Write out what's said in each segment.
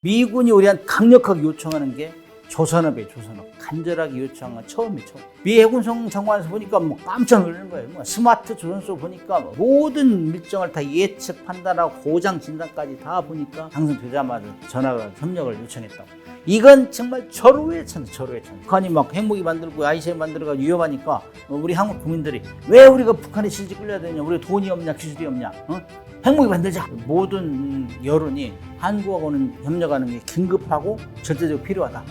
미군이 우리한테 강력하게 요청하는 게 조선업이에요. 조선업. 간절하게 요청한 건 처음이에요. 처음. 미 해군성 장관에서 보니까 뭐 깜짝 놀라는 거예요. 뭐 스마트 조선소 보니까 모든 일정을 다 예측 판단하고 고장 진단까지 다 보니까 당선되자마자 전화가 협력을 요청했다고. 이건 정말 절호의 찬스, 절호의 찬스. 북한이 막 핵무기 만들고 ICBM 만들어가 위협하니까 우리 한국 국민들이 왜 우리가 북한에 실지 끌려야 되냐? 우리가 돈이 없냐, 기술이 없냐? 핵무기 만들자. 모든 여론이 한국하고는 협력하는 게 긴급하고 절대적으로 필요하다.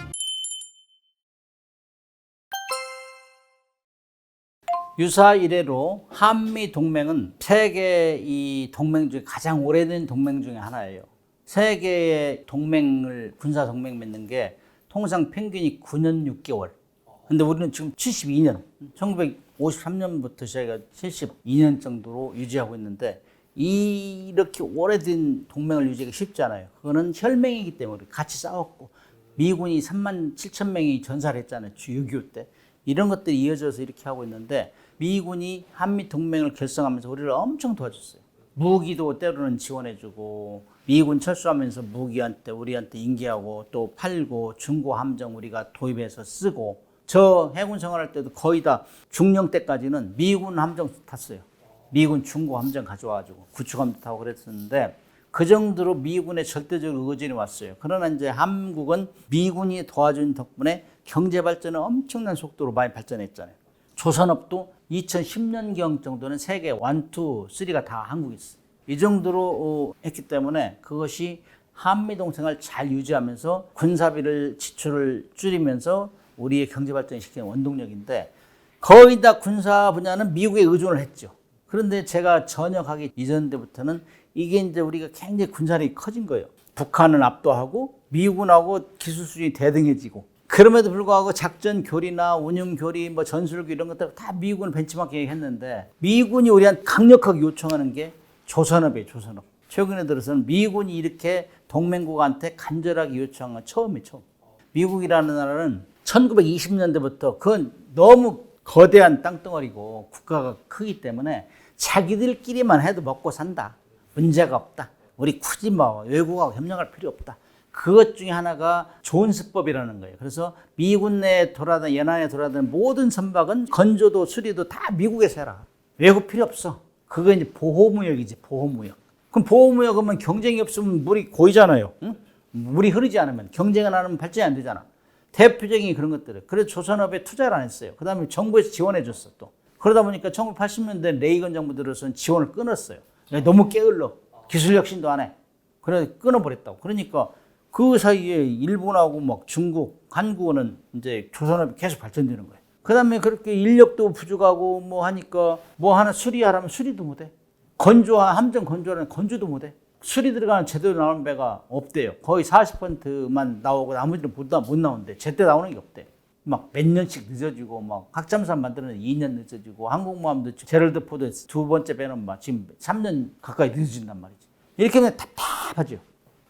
유사 이래로 한미 동맹은 세계 이 동맹 중에 가장 오래된 동맹 중에 하나예요. 세계의 동맹을 군사 동맹 맺는 게 통상 평균이 9년 6개월. 근데 우리는 지금 72년, 1953년부터 시작해서 72년 정도로 유지하고 있는데 이렇게 오래된 동맹을 유지하기 쉽지 않아요. 그거는 혈맹이기 때문에 같이 싸웠고 미군이 3만 7천 명이 전사를 했잖아요. 6.25 때. 이런 것들이 이어져서 이렇게 하고 있는데 미군이 한미 동맹을 결성하면서 우리를 엄청 도와줬어요. 무기도 때로는 지원해주고 미군 철수하면서 무기한테 우리한테 인계하고 또 팔고 중고 함정 우리가 도입해서 쓰고 저 해군 생활할 때도 거의 다 중령 때까지는 미군 함정 탔어요. 미군 중고 함정 가져와가지고 구축함도 타고 그랬었는데 그 정도로 미군의 절대적 의존이 왔어요. 그러나 이제 한국은 미군이 도와준 덕분에 경제 발전은 엄청난 속도로 많이 발전했잖아요. 조선업도 2010년경 정도는 세계 1, 2, 3가 다 한국에 있어요. 이 정도로 했기 때문에 그것이 한미 동맹을 잘 유지하면서 군사비를 지출을 줄이면서 우리의 경제 발전을 시키는 원동력인데 거의 다 군사 분야는 미국에 의존을 했죠. 그런데 제가 전역하기 이전 때부터는 이게 이제 우리가 굉장히 군사력이 커진 거예요. 북한을 압도하고 미군하고 기술 수준이 대등해지고 그럼에도 불구하고 작전 교리나 운영 교리, 뭐 전술교 이런 것들 다 미군을 벤치마킹 했는데 미군이 우리한테 강력하게 요청하는 게 조선업이에요. 조선업. 최근에 들어서는 미군이 이렇게 동맹국한테 간절하게 요청한 건 처음이에요. 처음. 미국이라는 나라는 1920년대부터 그건 너무 거대한 땅덩어리고 국가가 크기 때문에 자기들끼리만 해도 먹고 산다. 문제가 없다. 우리 굳이 뭐 외국하고 협력할 필요 없다. 그것 중에 하나가 존스법이라는 거예요. 그래서 미군 내에 돌아다니는 연안에 돌아다니는 모든 선박은 건조도 수리도 다 미국에서 해라. 외국 필요 없어. 그거 이제 보호무역이지. 보호무역. 그럼 보호무역 하면 경쟁이 없으면 물이 고이잖아요. 응? 물이 흐르지 않으면 경쟁을 안 하면 발전이 안 되잖아. 대표적인 그런 것들을. 그래서 조선업에 투자를 안 했어요. 그 다음에 정부에서 지원해 줬어 또. 그러다 보니까 1980년대 레이건 정부 들어서는 지원을 끊었어요. 너무 게을러. 기술 혁신도 안 해. 그래서 끊어버렸다고. 그러니까 그 사이에 일본하고 막 중국, 한국은 이제 조선업이 계속 발전되는 거예요. 그 다음에 그렇게 인력도 부족하고 뭐 하니까 뭐 하나 수리하라면 수리도 못 해. 함정 건조하라면 건조도 못 해. 수리 들어가는 제대로 나오는 배가 없대요. 거의 40%만 나오고 나머지는 못 나오는데 제때 나오는 게 없대. 막 몇 년씩 늦어지고 막 확잠수함 만드는 2년 늦어지고 항공모함도 제럴드 포드 두 번째 배는 막 지금 3년 가까이 늦어진단 말이지. 이렇게 하면 답답하죠.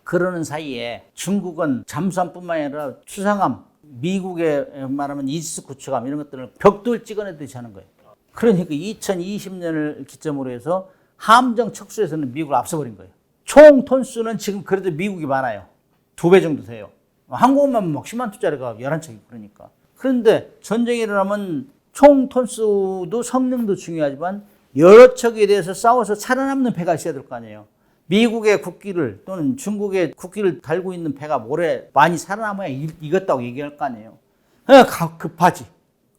그러는 사이에 중국은 잠수함뿐만 아니라 수상함, 미국에 말하면 이지스 구축함 이런 것들을 벽돌 찍어내듯이 하는 거예요. 그러니까 2020년을 기점으로 해서 함정 척수에서는 미국을 앞서버린 거예요. 총 톤수는 지금 그래도 미국이 많아요. 2배 정도 돼요. 항공모함은 막 10만 톤짜리가 11척이고 그러니까. 그런데 전쟁이 일어나면 총 톤수도 성능도 중요하지만 여러 척에 대해서 싸워서 살아남는 배가 있어야 될 거 아니에요. 미국의 국기를 또는 중국의 국기를 달고 있는 배가 모래 많이 살아남아야 이겼다고 얘기할 거 아니에요. 그러니까 급하지.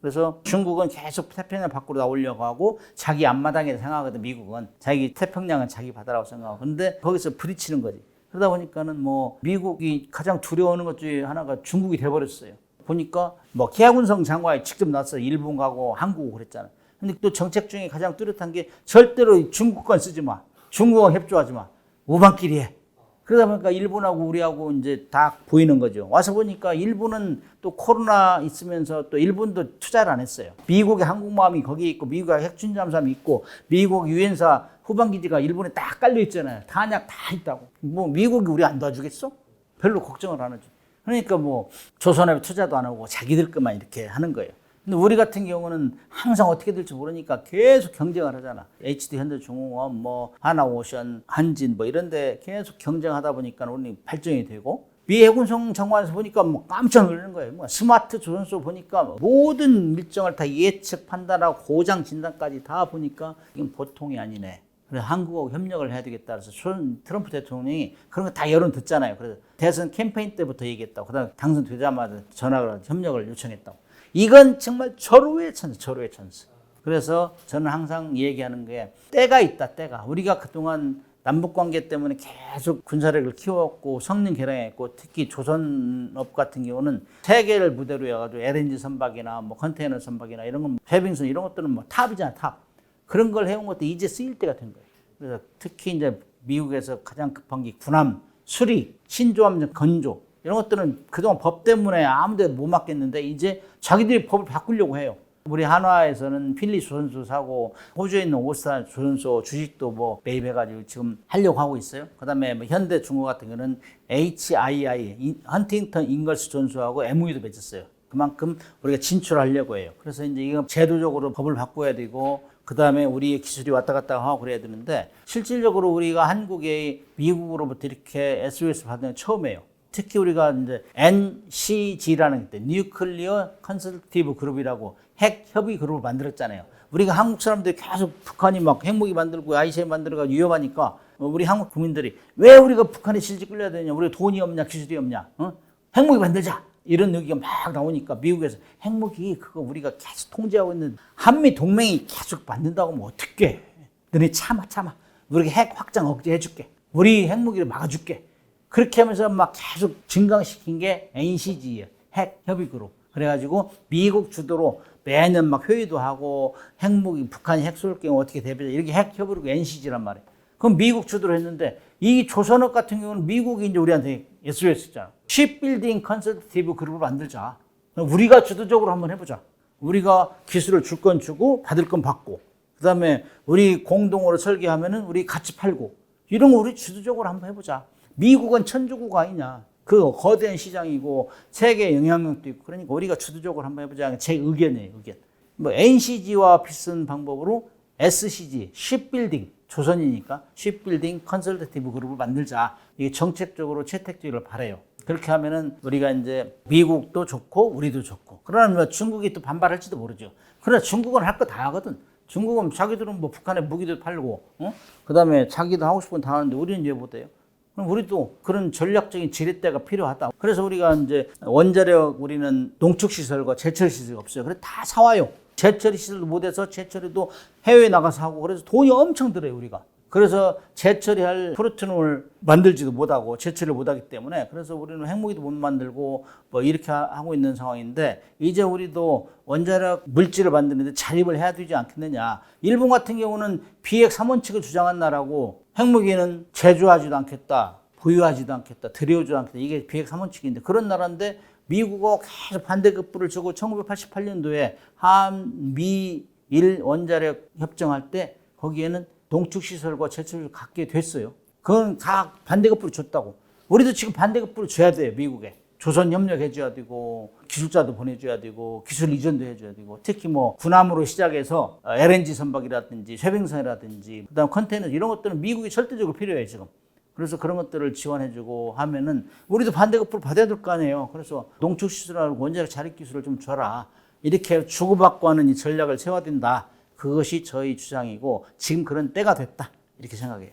그래서 중국은 계속 태평양 밖으로 나오려고 하고 자기 앞마당에 생각하거든. 미국은 자기 태평양은 자기 바다라고 생각하고. 근데 거기서 부딪히는 거지. 그러다 보니까는 뭐 미국이 가장 두려워하는 것 중에 하나가 중국이 돼버렸어요. 보니까 뭐 해군성 장관이 직접 나서 일본 가고 한국 오고 그랬잖아. 근데 또 정책 중에 가장 뚜렷한 게 절대로 중국 건 쓰지 마. 중국하고 협조하지 마. 우방끼리 해. 그러다 보니까 일본하고 우리하고 이제 다 보이는 거죠. 와서 보니까 일본은 또 코로나 있으면서 또 일본도 투자를 안 했어요. 미국의 항공모함이 거기에 있고 미국의 핵잠수함이 있고 미국 유엔사 후방기지가 일본에 딱 깔려 있잖아요. 탄약 다 있다고. 뭐 미국이 우리 안 도와주겠어? 별로 걱정을 안 하지. 그러니까 뭐 조선업에 투자도 안 하고 자기들 것만 이렇게 하는 거예요. 근데 우리 같은 경우는 항상 어떻게 될지 모르니까 계속 경쟁을 하잖아. HD 현대중공업, 뭐 하나오션, 한진 뭐 이런 데 계속 경쟁하다 보니까 우리 발전이 되고 미 해군성 장관에서 보니까 뭐 깜짝 놀라는 거예요. 뭐 스마트 조선소 보니까 모든 일정을 다 예측 판단하고 고장 진단까지 다 보니까 이건 보통이 아니네. 그래서 한국하고 협력을 해야 되겠다. 그래서 트럼프 대통령이 그런 거 다 여론 듣잖아요. 그래서 대선 캠페인 때부터 얘기했다고. 그다음 당선되자마자 전화를 협력을 요청했다고. 이건 정말 절호의 찬스, 절호의 찬스. 그래서 저는 항상 얘기하는 게 때가 있다, 때가. 우리가 그동안 남북관계 때문에 계속 군사력을 키웠고 성능 개량했고 특히 조선업 같은 경우는 세계를 무대로 해가지고 LNG 선박이나 뭐 컨테이너 선박이나 이런 건 해빙선 이런 것들은 뭐 탑이잖아, 탑. 그런 걸 해온 것도 이제 쓰일 때가 된 거예요. 그래서 특히 이제 미국에서 가장 급한 게 군함, 수리, 신조함 건조 이런 것들은 그동안 법 때문에 아무데도 못 맡겼는데 이제 자기들이 법을 바꾸려고 해요. 우리 한화에서는 필리 조선소 사고 호주에 있는 오스타 조선소 주식도 뭐 매입해가지고 지금 하려고 하고 있어요. 그다음에 뭐 현대중공 같은 경우는 HII 헌팅턴 잉걸스 조선소하고 MOU도 맺었어요. 그만큼 우리가 진출하려고 해요. 그래서 이제 이거 제도적으로 법을 바꿔야 되고 그다음에 우리의 기술이 왔다 갔다 하고 그래야 되는데 실질적으로 우리가 한국의 미국으로부터 이렇게 SOS 받는 건 처음이에요. 특히 우리가 이제 NCG라는 게 뉴클리어 컨설티브 그룹이라고 핵 협의 그룹을 만들었잖아요. 우리가 한국 사람들이 계속 북한이 막 핵무기 만들고 ICBM 만들어가 위협하니까 우리 한국 국민들이 왜 우리가 북한에 실직 끌려야 되냐? 우리가 돈이 없냐, 기술이 없냐? 핵무기 만들자. 이런 얘기가 막 나오니까 미국에서 핵무기 그거 우리가 계속 통제하고 있는 한미 동맹이 계속 만든다고 하면 어떡해. 너네 참아. 우리가 핵 확장 억제해줄게. 우리 핵무기를 막아줄게. 그렇게 하면서 막 계속 증강시킨 게 NCG예요. 핵 협의 그룹. 그래가지고 미국 주도로 매년 막 회의도 하고 핵무기 북한이 핵 쏠 경우 어떻게 대비하자 이렇게 핵 협의 그룹 NCG란 말이에요. 그럼 미국 주도로 했는데 이 조선업 같은 경우는 미국이 이제 우리한테 SOS잖아. Shipbuilding Consultative 그룹을 만들자. 우리가 주도적으로 한번 해보자. 우리가 기술을 줄 건 주고 받을 건 받고 그다음에 우리 공동으로 설계하면은 우리 같이 팔고 이런 거 우리 주도적으로 한번 해보자. 미국은 천주국 아니냐. 그 거대한 시장이고 세계 영향력도 있고 그러니까 우리가 주도적으로 한번 해보자. 제 의견이에요. 의견. 뭐 NCG와 비슷한 방법으로 SCG, Shipbuilding 조선이니까 Shipbuilding Consultative 그룹을 만들자. 이게 정책적으로 채택되기를 바라요. 그렇게 하면은 우리가 이제 미국도 좋고 우리도 좋고. 그러면 중국이 또 반발할지도 모르죠. 그러나 중국은 할 거 다 하거든. 중국은 자기들은 뭐 북한에 무기도 팔고, 그다음에 자기도 하고 싶은 거 다 하는데 우리는 왜 못해요? 그럼 우리도 그런 전략적인 지렛대가 필요하다. 그래서 우리가 이제 원자력 우리는 농축시설과 제철시설이 없어요. 그래서 다 사와요. 제철 시설도 못해서 제철에도 해외에 나가서 하고 그래서 돈이 엄청 들어요 우리가. 그래서 제철이할 프로트놀을 만들지도 못하고 제철을 못하기 때문에 그래서 우리는 핵무기도 못 만들고 뭐 이렇게 하고 있는 상황인데 이제 우리도 원자력 물질을 만드는데 자립을 해야 되지 않겠느냐. 일본 같은 경우는 비핵 3원칙을 주장한 나라고 핵무기는 제조하지도 않겠다. 보유하지도 않겠다. 들여오지도 않겠다. 이게 비핵 3원칙인데 그런 나라인데 미국은 계속 반대급부를 주고 1988년도에 한미일 원자력 협정할 때 거기에는 농축시설과 제철을 갖게 됐어요. 그건 다 반대급부를 줬다고. 우리도 지금 반대급부를 줘야 돼요. 미국에. 조선 협력해줘야 되고 기술자도 보내줘야 되고 기술 이전도 해줘야 되고 특히 뭐 군함으로 시작해서 LNG 선박이라든지 쇄빙선이라든지 그다음 컨테이너 이런 것들은 미국이 절대적으로 필요해요. 지금. 그래서 그런 것들을 지원해주고 하면은 우리도 반대급부를 받아야 될 거 아니에요. 그래서 농축시설하고 원자력 자립기술을 좀 줘라. 이렇게 주고받고 하는 이 전략을 세워야 된다. 그것이 저희 주장이고 지금 그런 때가 됐다. 이렇게 생각해요.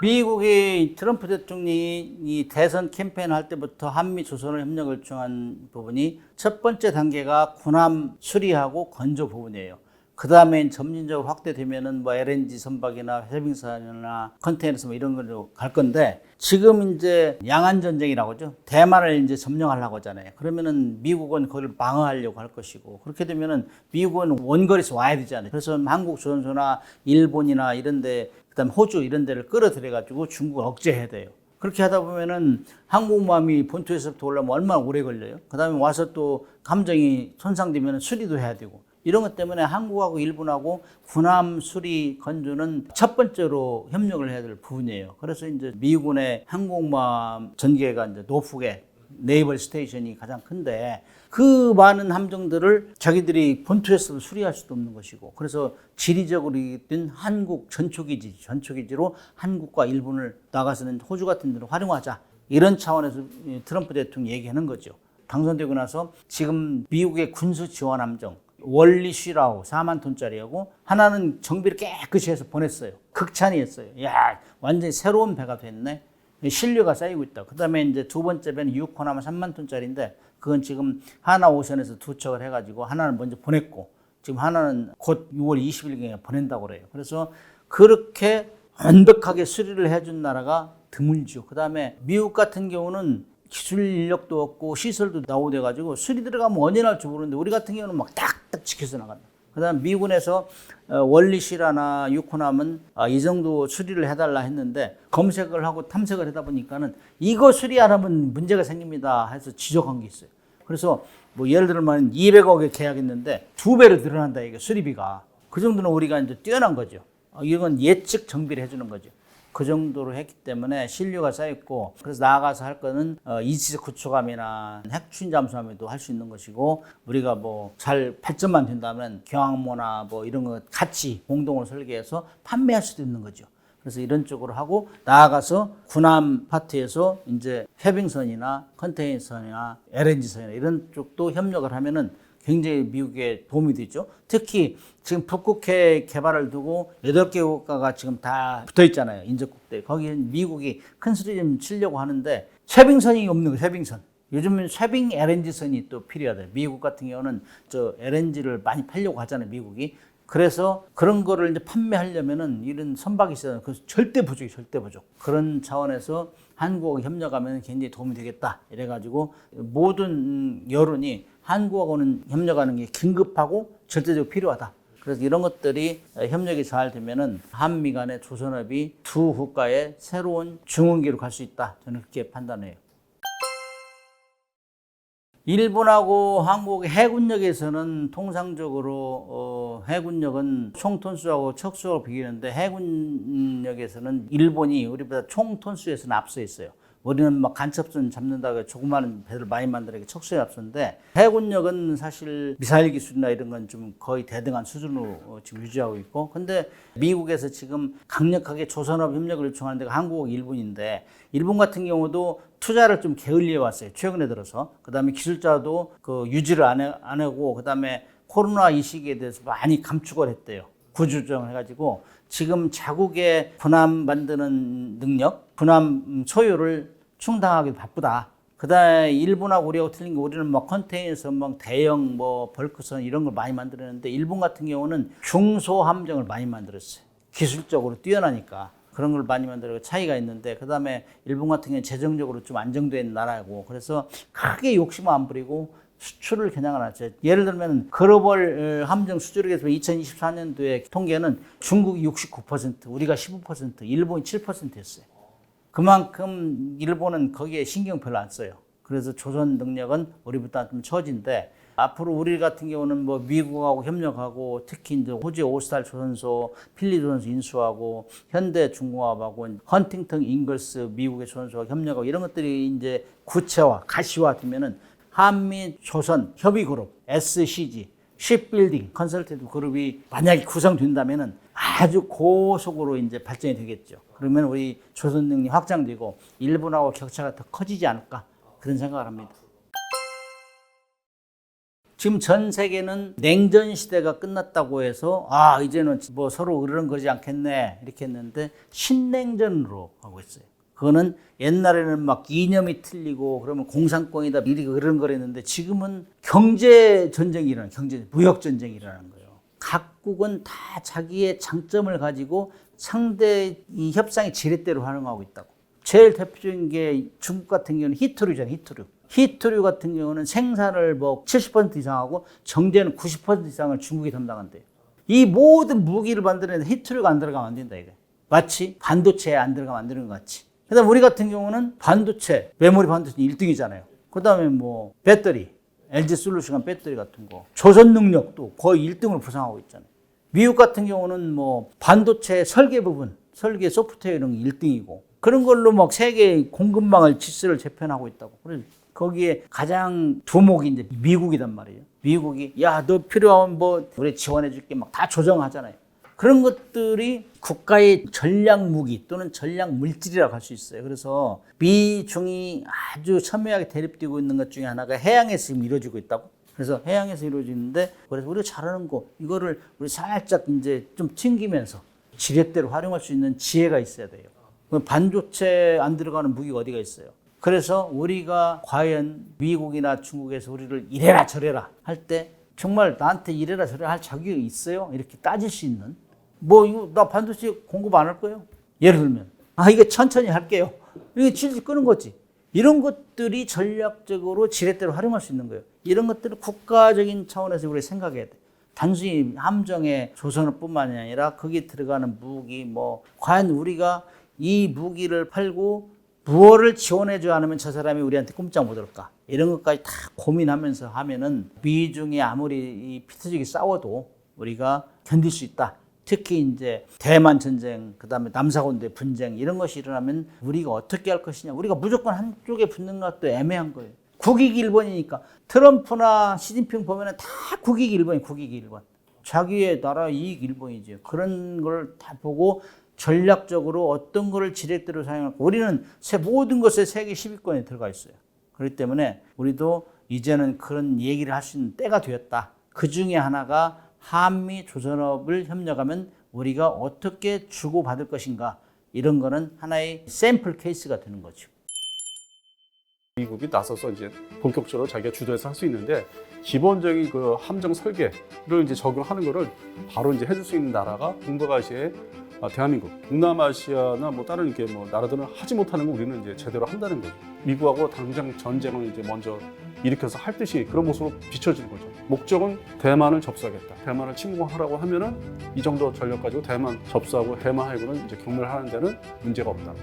미국이 트럼프 대통령이 대선 캠페인 할 때부터 한미 조선을 협력을 요청한 부분이 첫 번째 단계가 군함 수리하고 건조 부분이에요. 그 다음에 점진적으로 확대되면은 뭐 LNG 선박이나 해빙선이나 컨테이너 선박 이런 걸로 갈 건데 지금 이제 양안 전쟁이라고 하죠. 대만을 이제 점령하려고 하잖아요. 그러면은 미국은 그걸 방어하려고 할 것이고 그렇게 되면은 미국은 원거리에서 와야 되잖아요. 그래서 한국 조선소나 일본이나 이런데 그다음 호주 이런 데를 끌어들여 가지고 중국을 억제해야 돼요. 그렇게 하다 보면은 항공모함이 본토에서부터 올라오면 얼마나 오래 걸려요. 그다음에 와서 또 함정이 손상되면 수리도 해야 되고. 이런 것 때문에 한국하고 일본하고 군함 수리 건조는 첫 번째로 협력을 해야 될 부분이에요. 그래서 이제 미군의 항공모함 전개가 이제 노폭의 네이벌 스테이션이 가장 큰데 그 많은 함정들을 자기들이 본토에서도 수리할 수도 없는 것이고 그래서 지리적으로 된 한국 전초기지로 한국과 일본을 나가서는 호주 같은 데로 활용하자. 이런 차원에서 트럼프 대통령이 얘기하는 거죠. 당선되고 나서 지금 미국의 군수 지원 함정 월리 쉬라고 4만 톤짜리하고 하나는 정비를 깨끗이 해서 보냈어요. 극찬이 했어요. 야, 완전히 새로운 배가 됐네. 신뢰가 쌓이고 있다. 그 다음에 이제 두 번째 배는 유코나마 3만 톤짜리인데 그건 지금 하나오션에서 투척을 해가지고 하나는 먼저 보냈고 지금 하나는 곧 6월 20일경에 보낸다고 그래요. 그래서 그렇게 완벽하게 수리를 해준 나라가 드물죠. 그 다음에 미국 같은 경우는 기술 인력도 없고 시설도 나오돼가지고 수리 들어가면 언제 날지 모르는데 우리 같은 경우는 막 딱딱 지켜서 나간다. 그 다음 미군에서 월리시라나 유코남은 이 정도 수리를 해달라 했는데 검색을 하고 탐색을 하다 보니까는 이거 수리 안 하면 문제가 생깁니다 해서 지적한 게 있어요. 그래서 뭐 예를 들면 200억에 계약했는데 2배로 늘어난다 이게 수리비가. 그 정도는 우리가 이제 뛰어난 거죠. 이건 예측 정비를 해주는 거죠. 그 정도로 했기 때문에 신뢰가 쌓였고 그래서 나아가서 할 거는 이지스 구축함이나 핵추진 잠수함에도 할 수 있는 것이고 우리가 뭐 잘 발전만 된다면 경항모나 뭐 이런 거 같이 공동으로 설계해서 판매할 수도 있는 거죠. 그래서 이런 쪽으로 하고 나아가서 군함 파트에서 이제 해빙선이나 컨테이너선이나 LNG선이나 이런 쪽도 협력을 하면은 굉장히 미국에 도움이 되죠. 특히 지금 북극해 개발을 두고 8개 국가가 지금 다 붙어 있잖아요. 인접국대. 거기는 미국이 큰 소리 좀 치려고 하는데 쇄빙선이 없는 거예요. 쇄빙선. 요즘은 쇄빙 LNG선이 또 필요하대요. 미국 같은 경우는 저 LNG를 많이 팔려고 하잖아요. 미국이. 그래서 그런 거를 이제 판매하려면은 이런 선박이 있어요. 그 절대 부족이 절대 부족. 그런 차원에서 한국하고 협력하면 굉장히 도움이 되겠다. 이래가지고 모든 여론이 한국하고는 협력하는 게 긴급하고 절대적으로 필요하다. 그래서 이런 것들이 협력이 잘 되면은 한미 간의 조선업이 두 국가의 새로운 중흥기로 갈 수 있다. 저는 그렇게 판단해요. 일본하고 한국의 해군력에서는 통상적으로 해군력은 총톤수하고 척수하고 비교하는데 해군력에서는 일본이 우리보다 총톤수에서는 앞서 있어요. 우리는 막 간첩선 잡는다고 조그마한 배를 많이 만들어서 척수에 앞서는데 해군력은 사실 미사일 기술이나 이런 건 좀 거의 대등한 수준으로 지금 유지하고 있고 근데 미국에서 지금 강력하게 조선업 협력을 요청하는 데가 한국하고 일본인데 일본 같은 경우도 투자를 좀 게을리해 왔어요. 최근에 들어서. 그다음에 기술자도 그 유지를 안 하고 그다음에 코로나 이 시기에 대해서 많이 감축을 했대요. 구조조정을 해가지고 지금 자국의 군함 만드는 능력, 군함 소유를 충당하기 바쁘다. 그다음에 일본하고 우리하고 틀린 게 우리는 뭐 컨테이너선, 뭐 대형 뭐 벌크선 이런 걸 많이 만들었는데 일본 같은 경우는 중소함정을 많이 만들었어요. 기술적으로 뛰어나니까. 그런 걸 많이 만들고 차이가 있는데 그다음에 일본 같은 경우는 재정적으로 좀 안정된 나라고 그래서 크게 욕심을 안 부리고 수출을 겨냥을 하죠. 예를 들면 글로벌 함정 수주력에서 2024년도에 통계는 중국이 69%, 우리가 15%, 일본이 7%였어요. 그만큼 일본은 거기에 신경 별로 안 써요. 그래서 조선 능력은 우리보다 좀 처진데 앞으로 우리 같은 경우는 뭐 미국하고 협력하고 특히 이제 호주의 오스탈 조선소, 필리 조선소 인수하고 현대 중공업하고 헌팅턴 잉글스 미국의 조선소와 협력하고 이런 것들이 이제 구체화, 가시화 되면은 한미 조선 협의 그룹, SCG, 쉽빌딩 컨설턴트 그룹이 만약에 구성된다면은 아주 고속으로 이제 발전이 되겠죠. 그러면 우리 조선 능력이 확장되고 일본하고 격차가 더 커지지 않을까 그런 생각을 합니다. 지금 전 세계는 냉전 시대가 끝났다고 해서 이제는 뭐 서로 으르렁거리지 않겠네 이렇게 했는데 신냉전으로 가고 있어요. 그거는 옛날에는 막 이념이 틀리고 그러면 공산권이다 미리 으르렁거렸는데 지금은 경제 전쟁이 일어나는 경제 무역 전쟁이 일어나는 거예요. 각국은 다 자기의 장점을 가지고 상대 이 협상의 지렛대로 활용하고 있다고. 제일 대표적인 게 중국 같은 경우는 히토류잖아요. 히토류 같은 경우는 생산을 뭐 70% 이상하고 정제는 90% 이상을 중국이 담당한대요. 이 모든 무기를 만드는데 히토류가 안 들어가면 안 된다 이거. 마치 반도체에 안 들어가면 안 되는 것 같이. 그다음 우리 같은 경우는 반도체, 메모리 반도체 1등이잖아요. 그다음에 뭐 배터리, LG 솔루션 배터리 같은 거, 조선 능력도 거의 1등을 부상하고 있잖아요. 미국 같은 경우는 뭐 반도체 설계 부분, 설계 소프트웨어 이런 게 1등이고 그런 걸로 막 세계 공급망을 질서를 재편하고 있다고. 그래서 거기에 가장 두목이 이제 미국이단 말이에요. 미국이 야, 너 필요하면 뭐 우리 지원해 줄게 막 다 조정하잖아요. 그런 것들이 국가의 전략 무기 또는 전략 물질이라고 할 수 있어요. 그래서 미중이 아주 첨예하게 대립되고 있는 것 중에 하나가 해양에서 지금 이루어지고 있다고. 그래서 해양에서 이루어지는데, 그래서 우리가 잘하는 거 이거를 우리 살짝 이제 좀 튕기면서 지렛대로 활용할 수 있는 지혜가 있어야 돼요. 반도체 안 들어가는 무기가 어디가 있어요? 그래서 우리가 과연 미국이나 중국에서 우리를 이래라 저래라 할 때 정말 나한테 이래라 저래라 할 자격이 있어요? 이렇게 따질 수 있는. 뭐 이거 나 반도체 공급 안 할 거예요? 예를 들면 이거 천천히 할게요. 이게 질질 끄는 거지. 이런 것들이 전략적으로 지렛대로 활용할 수 있는 거예요. 이런 것들을 국가적인 차원에서 우리가 생각해야 돼. 단순히 함정의 조선업뿐만이 아니라 거기에 들어가는 무기 뭐 과연 우리가 이 무기를 팔고 무엇을 지원해줘야 하면 저 사람이 우리한테 꼼짝 못 할까? 이런 것까지 다 고민하면서 하면은 미중이 아무리 피터지게 싸워도 우리가 견딜 수 있다. 특히 이제 대만 전쟁, 그다음에 남사건대 분쟁 이런 것이 일어나면 우리가 어떻게 할 것이냐. 우리가 무조건 한쪽에 붙는 것도 애매한 거예요. 국익이 1번이니까 트럼프나 시진핑 보면은 다 국익이 1번이 국익이 1번. 자기의 나라 이익 1번이지. 그런 걸 다 보고 전략적으로 어떤 거를 지렛대로 사용할까. 우리는 모든 것에 세계 10위권에 들어가 있어요. 그렇기 때문에 우리도 이제는 그런 얘기를 할 수 있는 때가 되었다. 그 중에 하나가 한미 조선업을 협력하면 우리가 어떻게 주고받을 것인가. 이런 거는 하나의 샘플 케이스가 되는 거죠. 미국이 나서서 이제 본격적으로 자기가 주도해서 할 수 있는데 기본적인 그 함정 설계를 이제 적용하는 거를 바로 이제 해줄 수 있는 나라가 동북아시아의 대한민국, 동남아시아나 뭐 다른 이렇게 뭐 나라들은 하지 못하는 거 우리는 이제 제대로 한다는 거죠. 미국하고 당장 전쟁을 이제 먼저 일으켜서 할 듯이 그런 모습으로 비춰지는 거죠. 목적은 대만을 접수하겠다. 대만을 침공하라고 하면은 이 정도 전력 가지고 대만 접수하고 대만 해군은 이제 경멸하는 데는 문제가 없다.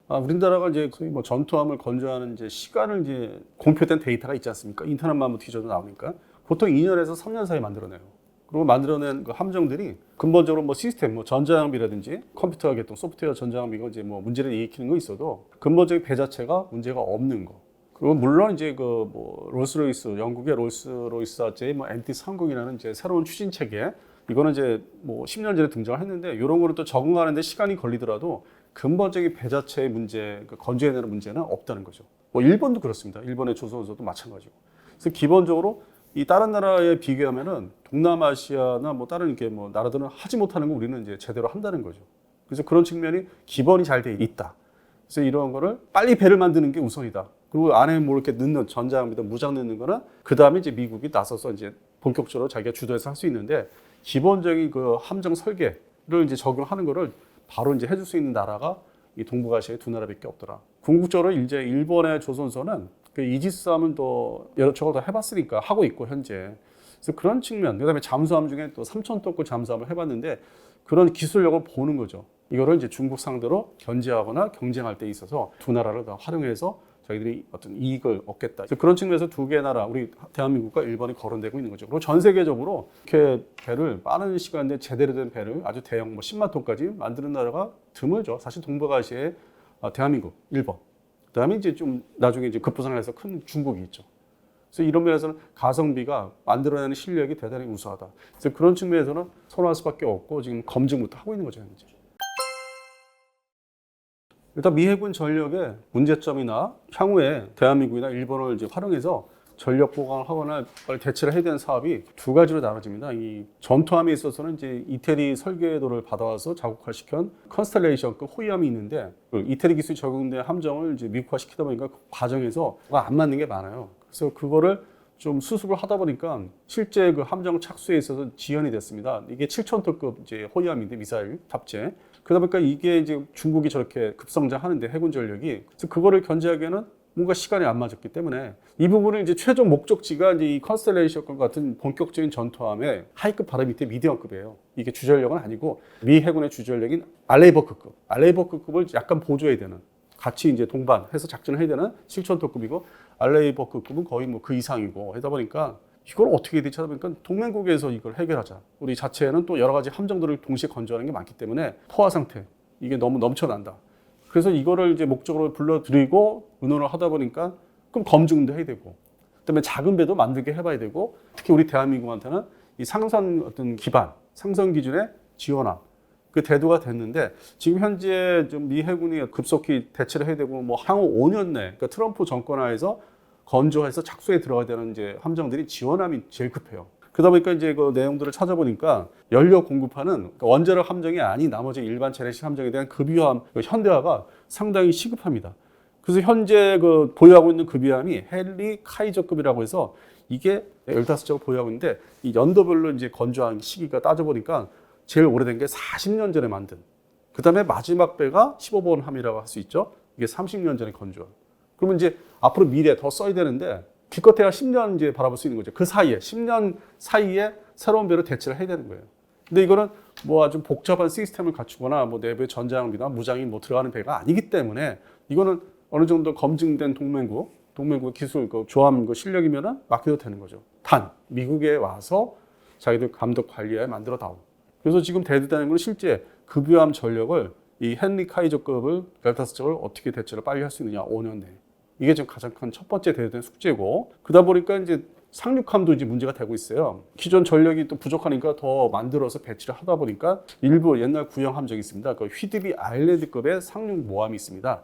우리나라가 이제 소위 뭐 전투함을 건조하는 이제 시간을 이제 공표된 데이터가 있지 않습니까? 인터넷만 한번 뒤져도 나오니까 보통 2년에서 3년 사이에 만들어내요. 그리고 만들어낸 그 함정들이 근본적으로 뭐 시스템, 뭐 전자장비라든지 컴퓨터와 개통, 소프트웨어 전자장비가 이제 뭐 문제를 일으키는 거 있어도 근본적인 배 자체가 문제가 없는 거. 그리고 물론 이제 그 뭐 롤스로이스, 영국의 롤스로이스의 뭐 MT-30이라는 이제 새로운 추진 체계, 이거는 이제 뭐 10년 전에 등장을 했는데 이런 거를 또 적응하는데 시간이 걸리더라도 근본적인 배 자체의 문제, 그 건조해내는 문제는 없다는 거죠. 뭐 일본도 그렇습니다. 일본의 조선소도 마찬가지고. 그래서 기본적으로 이 다른 나라에 비교하면은 동남아시아나 뭐 다른 이렇게 뭐 나라들은 하지 못하는 거 우리는 이제 제대로 한다는 거죠. 그래서 그런 측면이 기본이 잘 돼 있다. 그래서 이런 거를 빨리 배를 만드는 게 우선이다. 그리고 안에 뭐 이렇게 넣는 전자장비든 무장 넣는 거는 그 다음에 이제 미국이 나서서 이제 본격적으로 자기가 주도해서 할 수 있는데 기본적인 그 함정 설계를 이제 적용하는 거를 바로 이제 해줄 수 있는 나라가 이 동북아시아의 두 나라밖에 없더라. 궁극적으로 이제 일본의 조선소는 그 이지스함은 또 여러 차례 다 해봤으니까 하고 있고 현재. 그래서 그런 측면, 그다음에 잠수함 중에 또 3,000톤급 잠수함을 해봤는데 그런 기술력을 보는 거죠. 이거를 이제 중국 상대로 견제하거나 경쟁할 때 있어서 두 나라를 다 활용해서 자기들이 어떤 이익을 얻겠다. 그래서 그런 측면에서 두 개 나라, 우리 대한민국과 일본이 거론되고 있는 거죠. 그리고 전 세계적으로 이렇게 배를 빠른 시간 내에 제대로 된 배를 아주 대형 뭐 10만 톤까지 만드는 나라가 드물죠. 사실 동북아시아의 대한민국, 일본. 그다음에 이제 좀 나중에 이제 급부상을 해서 큰 중국이 있죠. 그래서 이런 면에서는 가성비가 만들어내는 실력이 대단히 우수하다. 그래서 그런 측면에서는 선호할 수밖에 없고 지금 검증부터 하고 있는 거죠. 현재. 일단 미 해군 전력의 문제점이나 향후에 대한민국이나 일본을 이제 활용해서 전력 보강을 하거나 대체를 해야 되는 사업이 두 가지로 나눠집니다. 이 전투함에 있어서는 이제 이태리 설계도를 받아와서 자국화시킨 컨스텔레이션급 호위함이 있는데 그 이태리 기술이 적용된 함정을 이제 미국화 시키다 보니까 그 과정에서 안 맞는 게 많아요. 그래서 그거를 좀 수습을 하다 보니까 실제 그 함정 착수에 있어서 지연이 됐습니다. 이게 7,000톤급 이제 호위함인데 미사일 탑재. 그러다 보니까 이게 이제 중국이 저렇게 급성장하는데 해군 전력이 그래서 그거를 견제하기에는 뭔가 시간이 안 맞았기 때문에 이 부분을 이제 최종 목적지가 이제 이 컨스텔레이션 같은 본격적인 전투함의 하이급 바로 밑에 미디엄급이에요. 이게 주전력은 아니고 미 해군의 주전력인 알레이버크급을 약간 보조해야 되는 같이 이제 동반해서 작전을 해야 되는 7,000톤급이고 알레이버크급은 거의 뭐 그 이상이고 하다 보니까 이걸 어떻게 대처 하다 보니까 동맹국에서 이걸 해결하자. 우리 자체에는 또 여러 가지 함정들을 동시에 건조하는 게 많기 때문에 포화 상태 이게 너무 넘쳐난다. 그래서 이거를 이제 목적으로 불러들이고 의논을 하다 보니까 그럼 검증도 해야 되고 그다음에 작은 배도 만들게 해봐야 되고, 특히 우리 대한민국한테는 이 상선 어떤 기반, 상선 기준에 지원함, 그 대두가 됐는데, 지금 현재 좀 미 해군이 급속히 대처를 해야 되고, 뭐 향후 5년 내, 그러니까 트럼프 정권 하에서 건조해서 착수에 들어가야 되는 이제 함정들이 지원함이 제일 급해요. 그러다 보니까 이제 그 내용들을 찾아보니까 연료 공급하는, 그러니까 원자력 함정이 아닌 나머지 일반 재래식 함정에 대한 급유함, 그 현대화가 상당히 시급합니다. 그래서 현재 그 보유하고 있는 급유함이 헨리 카이저급이라고 해서 이게 15척을 보유하고 있는데, 이 연도별로 이제 건조한 시기가 따져보니까 제일 오래된 게 40년 전에 만든. 그 다음에 마지막 배가 15번 함이라고 할 수 있죠. 이게 30년 전에 건조한. 그러면 이제 앞으로 미래 더 써야 되는데, 기껏해야 10년 이제 바라볼 수 있는 거죠. 그 사이에, 10년 사이에 새로운 배로 대체를 해야 되는 거예요. 근데 이거는 뭐 아주 복잡한 시스템을 갖추거나 뭐 내부에 전장비나 무장이 뭐 들어가는 배가 아니기 때문에, 이거는 어느 정도 검증된 동맹국 기술, 그 조합 그 실력이면은 맡겨도 되는 거죠. 단, 미국에 와서 자기들 감독 관리에 만들어 다오. 그래서 지금 대두되는 건 실제 급유함 전력을 이 헨리 카이저급을 15척을 어떻게 대체를 빨리 할 수 있느냐, 5년 내에. 이게 지금 가장 큰 첫 번째 대두된 숙제고, 그러다 보니까 이제 상륙함도 이제 문제가 되고 있어요. 기존 전력이 또 부족하니까 더 만들어서 배치를 하다 보니까 일부 옛날 구형 함정이 있습니다. 그 휘드비 아일랜드급의 상륙 모함이 있습니다.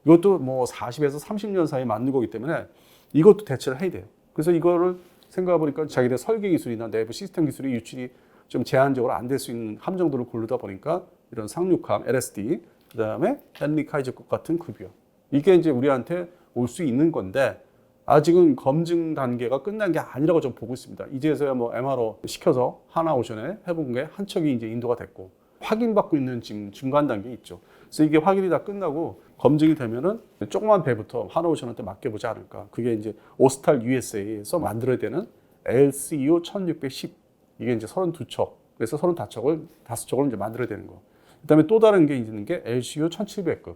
이것도 뭐 40에서 30년 사이에 만든 거기 때문에 이것도 대체를 해야 돼요. 그래서 이거를 생각해 보니까 자기들 설계 기술이나 내부 시스템 기술이 유출이 좀 제한적으로 안 될 수 있는 함정들을 고르다 보니까 이런 상륙함, LSD, 그 다음에 헨리 카이저급 같은 급유. 이게 이제 우리한테 올 수 있는 건데, 아직은 검증 단계가 끝난 게 아니라고 좀 보고 있습니다. 이제서야 뭐 MRO 시켜서 하나오션에 해본 게 한 척이 이제 인도가 됐고, 확인받고 있는 지금 중간 단계에 있죠. 그래서 이게 확인이 다 끝나고 검증이 되면은 조그만 배부터 하나오션한테 맡겨보지 않을까. 그게 이제 오스탈 USA에서 만들어야 되는 LCU 1610. 이게 이제 32척. 그래서 35척을 이제 만들어야 되는 거. 그 다음에 또 다른 게 있는 게 LCU 1700급.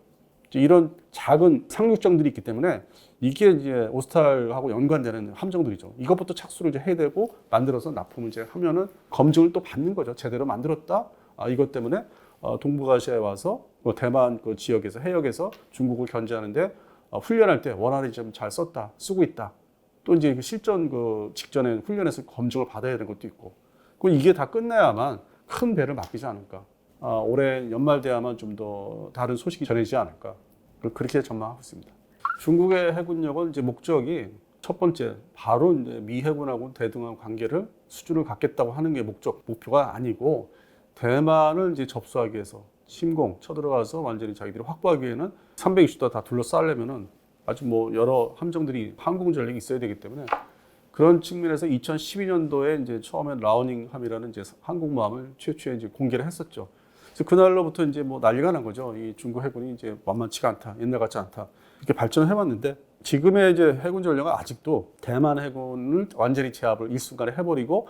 이런 작은 상륙정들이 있기 때문에 이게 이제 오스탈하고 연관되는 함정들이죠. 이것부터 착수를 이제 해야 되고, 만들어서 납품을 이제 하면은 검증을 또 받는 거죠. 제대로 만들었다. 이것 때문에 동북아시아에 와서 대만 그 지역에서, 해역에서 중국을 견제하는데 훈련할 때 원활히 좀 잘 썼다, 쓰고 있다. 또 이제 그 실전 그 직전에 훈련에서 검증을 받아야 되는 것도 있고. 그 이게 다 끝나야만 큰 배를 맡기지 않을까. 올해 연말 돼야만 좀 더 다른 소식이 전해지지 않을까. 그렇게 전망하고 있습니다. 중국의 해군력은 이제 목적이 첫 번째, 바로 이제 미 해군하고 대등한 관계를 수준을 갖겠다고 하는 게 목표가 아니고, 대만을 이제 접수하기 위해서 침공, 쳐들어가서 완전히 자기들이 확보하기 위해는 360도 다 둘러싸려면은 아주 뭐 여러 함정들이, 항공 전력이 있어야 되기 때문에, 그런 측면에서 2012년도에 이제 처음에 라오닝함이라는 이제 항공모함을 최초에 이제 공개를 했었죠. 그래서 그날로부터 이제 뭐 난리가 난 거죠. 이 중국 해군이 이제 만만치가 않다, 옛날 같지 않다, 이렇게 발전을 해왔는데, 지금의 이제 해군 전력은 아직도 대만 해군을 완전히 제압을 일순간에 해버리고,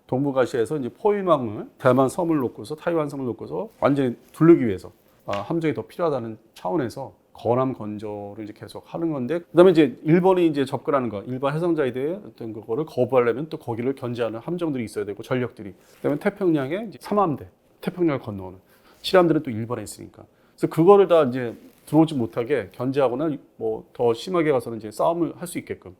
동북아시아에서 이제 포위망을 대만 섬을 놓고서, 타이완 섬을 놓고서 완전히 두르기 위해서 함정이 더 필요하다는 차원에서 건함 건조를 이제 계속 하는 건데, 그다음에 이제 일본이 이제 접근하는 거, 일반 해상자에 대해 어떤 그거를 거부하려면 또 거기를 견제하는 함정들이 있어야 되고, 전력들이. 그다음에 태평양에 이제 3함대, 태평양을 건너오는 7함대는 또 일본에 있으니까. 그래서 그거를 다 이제 들어오지 못하게 견제하거나 뭐 더 심하게 가서는 이제 싸움을 할 수 있게끔.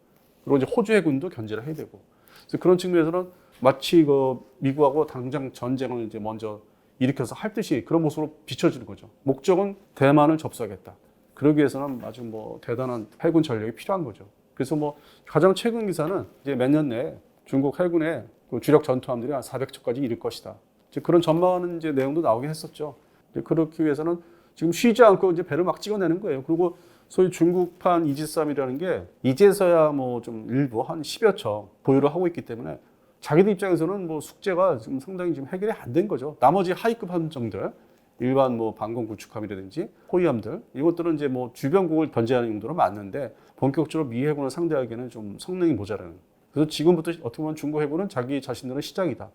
그리고 이제 호주 해군도 견제를 해야 되고. 그래서 그런 측면에서는 마치 그 미국하고 당장 전쟁을 이제 먼저 일으켜서 할 듯이 그런 모습으로 비춰지는 거죠. 목적은 대만을 접수하겠다. 그러기 위해서는 아주 뭐 대단한 해군 전력이 필요한 거죠. 그래서 뭐 가장 최근 기사는 이제 몇 년 내에 중국 해군의 그 주력 전투함들이 한 400척까지 이를 것이다. 이제 그런 전망하는 이제 내용도 나오긴 했었죠. 그렇기 위해서는 지금 쉬지 않고 이제 배를 막 찍어내는 거예요. 그리고 소위 중국판 이지스함이라는 게 이제서야 뭐 좀 일부 한 10여 척 보유를 하고 있기 때문에, 자기들 입장에서는 뭐 숙제가 지금 상당히 지금 해결이 안 된 거죠. 나머지 하위급 함정들, 일반 뭐 방공 구축함이라든지 호위함들, 이것들은 이제 뭐 주변국을 견제하는 용도로 맞는데, 본격적으로 미 해군을 상대하기에는 좀 성능이 모자라는. 그래서 지금부터 어떻게 보면 중국 해군은 자기 자신들은 시장이다,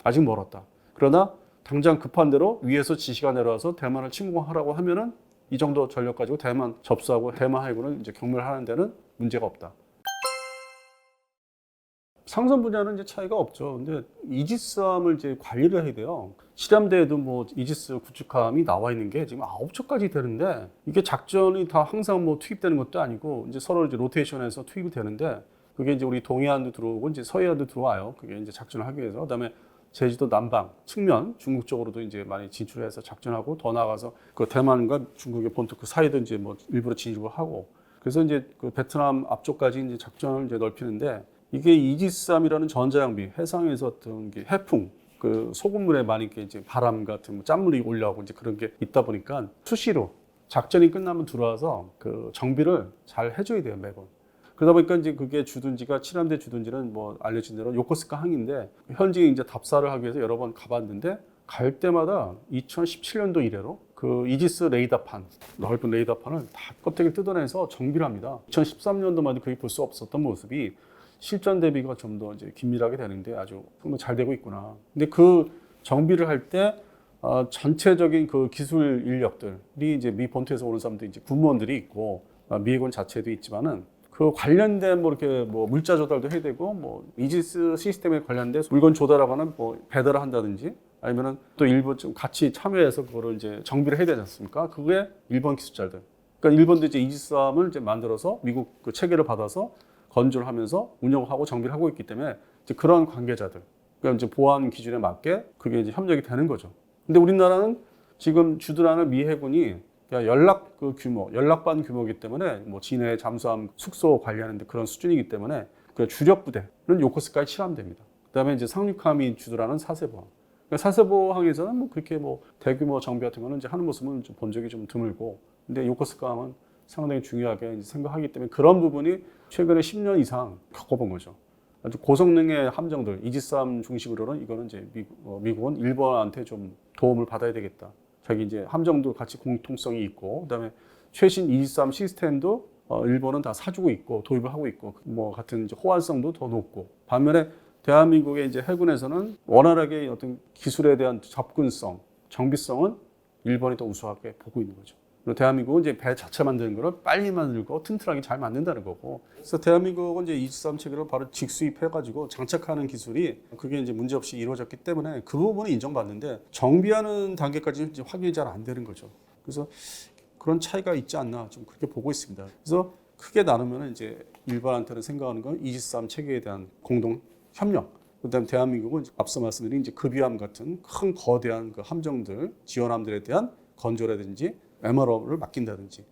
아직 멀었다. 그러나 당장 급한 대로 위에서 지시가 내려와서 대만을 침공하라고 하면은 이 정도 전력 가지고 대만 접수하고 대만 해군을 이제 경멸하는 데는 문제가 없다. 상선 분야는 이제 차이가 없죠. 근데 이지스함을 이제 관리를 해야 돼요. 실함대에도 뭐 이지스 구축함이 나와 있는 게 지금 9척까지 되는데, 이게 작전이 다 항상 뭐 투입되는 것도 아니고, 이제 서로 이제 로테이션해서 투입이 되는데, 그게 이제 우리 동해안도 들어오고 이제 서해안도 들어와요. 그게 이제 작전을 하기 위해서. 그다음에 제주도 남방 측면 중국 쪽으로도 이제 많이 진출해서 작전하고 더 나아가서 그 대만과 중국의 본토 그 사이도 이제 뭐 일부러 진입을 하고 그래서 이제 그 베트남 앞쪽까지 이제 작전을 이제 넓히는데 이게 이지스함이라는 전자장비 해상에서 어떤 게 해풍 그 소금물에 많이 이제 바람 같은 뭐 짠물이 올라오고 이제 그런 게 있다 보니까 수시로 작전이 끝나면 들어와서 그 정비를 잘 해줘야 돼요 매번. 그러다 보니까 이제 그게 주둔지가 칠함대 주둔지는 뭐 알려진 대로 요코스카 항인데 현지에 이제 답사를 하기 위해서 여러 번 가봤는데 갈 때마다 2017년도 이래로 그 이지스 레이더판 넓은 레이더판을 다 껍데기를 뜯어내서 정비를 합니다. 2013년도만 해도 그게 볼 수 없었던 모습이 실전 대비가 좀 더 이제 긴밀하게 되는데 아주 정말 잘 되고 있구나. 근데 그 정비를 할 때 전체적인 그 기술 인력들이 이제 미 본토에서 오는 사람들 이제 군무원들이 있고 미 해군 자체도 있지만은 그 관련된 뭐 이렇게 뭐 물자 조달도 해야 되고 뭐 이지스 시스템에 관련된 물건 조달하거나 뭐 배달을 한다든지 아니면은 또 일본 좀 같이 참여해서 그거를 이제 정비를 해야 되지 않습니까? 그게 일본 기술자들. 그러니까 일본도 이제 이지스함을 이제 만들어서 미국 그 체계를 받아서 건조를 하면서 운영하고 정비를 하고 있기 때문에 이제 그런 관계자들. 그러니까 이제 보안 기준에 맞게 그게 이제 협력이 되는 거죠. 근데 우리나라는 지금 주둔하는 미 해군이 연락 그 규모, 연락반 규모이기 때문에 뭐 진해 잠수함 숙소 관리하는데 그런 수준이기 때문에 그 주력 부대는 요코스카에 칠함됩니다. 그다음에 이제 상륙함이 주둔하는 사세보항. 그러니까 사세보항에서는 뭐 그렇게 뭐 대규모 정비 같은 거는 이제 하는 모습은 좀 본 적이 좀 드물고, 근데 요코스카함은 상당히 중요하게 생각하기 때문에 그런 부분이 최근에 10년 이상 겪어본 거죠. 아주 고성능의 함정들, 이지스함 중심으로는 이거는 이제 미국은 일본한테 좀 도움을 받아야 되겠다. 자기 이제 함정도 같이 공통성이 있고, 그다음에 최신 이지스함 시스템도 일본은 다 사주고 있고 도입을 하고 있고, 뭐 같은 이제 호환성도 더 높고, 반면에 대한민국의 이제 해군에서는 원활하게 어떤 기술에 대한 접근성, 정비성은 일본이 더 우수하게 보고 있는 거죠. 그리고 대한민국은 이제 배 자체 만드는 거를 빨리 만들고 튼튼하게 잘 만든다는 거고. 그래서 대한민국은 이제 이지스함 체계를 바로 직수입해가지고 장착하는 기술이 그게 이제 문제없이 이루어졌기 때문에 그 부분은 인정받는데 정비하는 단계까지는 이제 확인이 잘 안 되는 거죠. 그래서 그런 차이가 있지 않나 좀 그렇게 보고 있습니다. 그래서 크게 나누면 이제 일반한테는 생각하는 건 이지스함 체계에 대한 공동 협력. 그다음 대한민국은 앞서 말씀드린 이제 급유함 같은 큰 거대한 그 함정들, 지원함들에 대한 건조라든지 MRO를 맡긴다든지.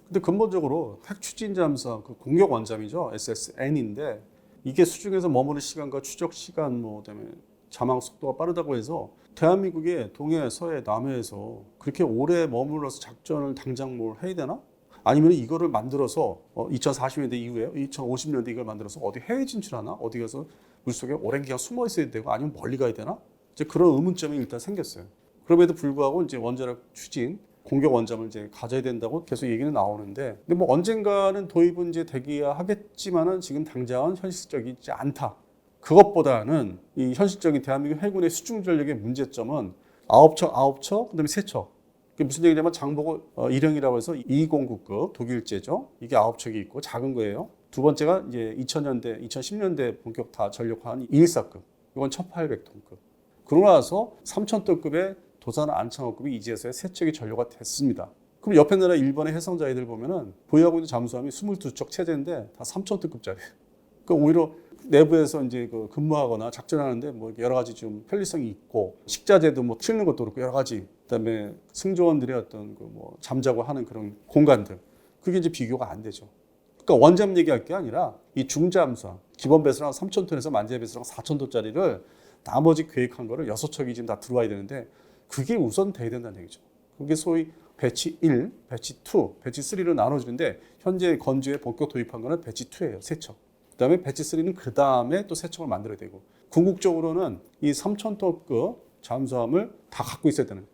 근데 근본적으로 핵추진 잠수함 그 공격 원잠이죠. SSN인데 이게 수중에서 머무는 시간과 추적 시간 뭐 그다음에 자망 속도가 빠르다고 해서 대한민국의 동해, 서해, 남해에서 그렇게 오래 머물러서 작전을 당장 뭘 해야 되나? 아니면 이거를 만들어서 2040년대 이후에 2050년대 이걸 만들어서 어디 해외 진출하나? 어디 가서 물속에 오랜 기간 숨어 있어야 되고 아니면 멀리 가야 되나? 이제 그런 의문점이 일단 생겼어요. 그럼에도 불구하고 이제 원자력 추진 공격 원잠을 이제 가져야 된다고 계속 얘기는 나오는데, 근데 뭐 언젠가는 도입은 이제 되기야 하겠지만은 지금 당장은 현실적이지 않다. 그것보다는 이 현실적인 대한민국 해군의 수중 전력의 문제점은 9척, 그다음에 3척. 그게 무슨 얘기냐면 장보고 일형이라고 해서 209급 독일제죠. 이게 9척이 있고 작은 거예요. 두 번째가 이제 2000년대, 2010년대 본격 다 전력화한 214급. 이건 1800톤급. 그러고 나서 3000톤급의 도산 안창호급이 이제서야 3척이 전료가 됐습니다. 그럼 옆에 나라 일본의 해상자위들 보면은 보유하고 있는 잠수함이 22척 체제인데 다 3000톤급짜리. 그러니까 오히려 내부에서 이제 그 근무하거나 작전하는데 뭐 여러 가지 좀 편리성이 있고 식자재도 뭐 튀는 것도 그렇고 여러 가지, 그다음에 승조원들의 어떤 그 뭐 잠자고 하는 그런 공간들, 그게 이제 비교가 안 되죠. 그러니까 원잠 얘기할 게 아니라 이 중잠수함 기본 배수랑 3000톤에서 만재 배수랑 4000톤짜리를 나머지 계획한 거를 6척이 지금 다 들어와야 되는데 그게 우선 돼야 된다는 얘기죠. 그게 소위 배치 1, 배치 2, 배치 3로 나눠지는데 현재 건조에 본격 도입한 거는 배치 2예요. 3척. 그다음에 배치 3는 그 다음에 또 3척을 만들어야 되고, 궁극적으로는 이 3000톤급 잠수함을 다 갖고 있어야 되는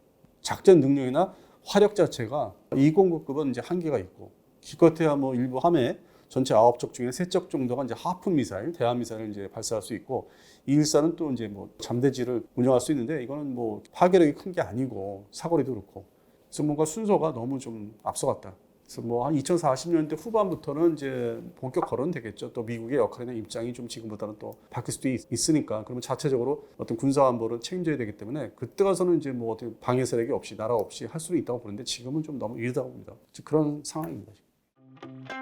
작전 능력이나 화력 자체가 209급은 이제 한계가 있고, 기껏해야 뭐 일부 함에 전체 9척 중에 3척 정도가 이제 하프 미사일, 대함 미사일을 이제 발사할 수 있고, 214는 또 이제 뭐 잠대지를 운영할 수 있는데 이거는 뭐 파괴력이 큰 게 아니고 사거리도 그렇고, 그래서 뭔가 순서가 너무 좀 앞서갔다. 그래서 뭐 한 2040년대 후반부터는 이제 본격 거론은 되겠죠. 또 미국의 역할이나 입장이 좀 지금보다는 또 바뀔 수도 있으니까, 그러면 자체적으로 어떤 군사 안보를 책임져야 되기 때문에 그때 가서는 이제 뭐 어떻게 방해 세력이 없이 나라 없이 할 수는 있다고 보는데 지금은 좀 너무 이르다고 봅니다. 그런 상황입니다. 지금.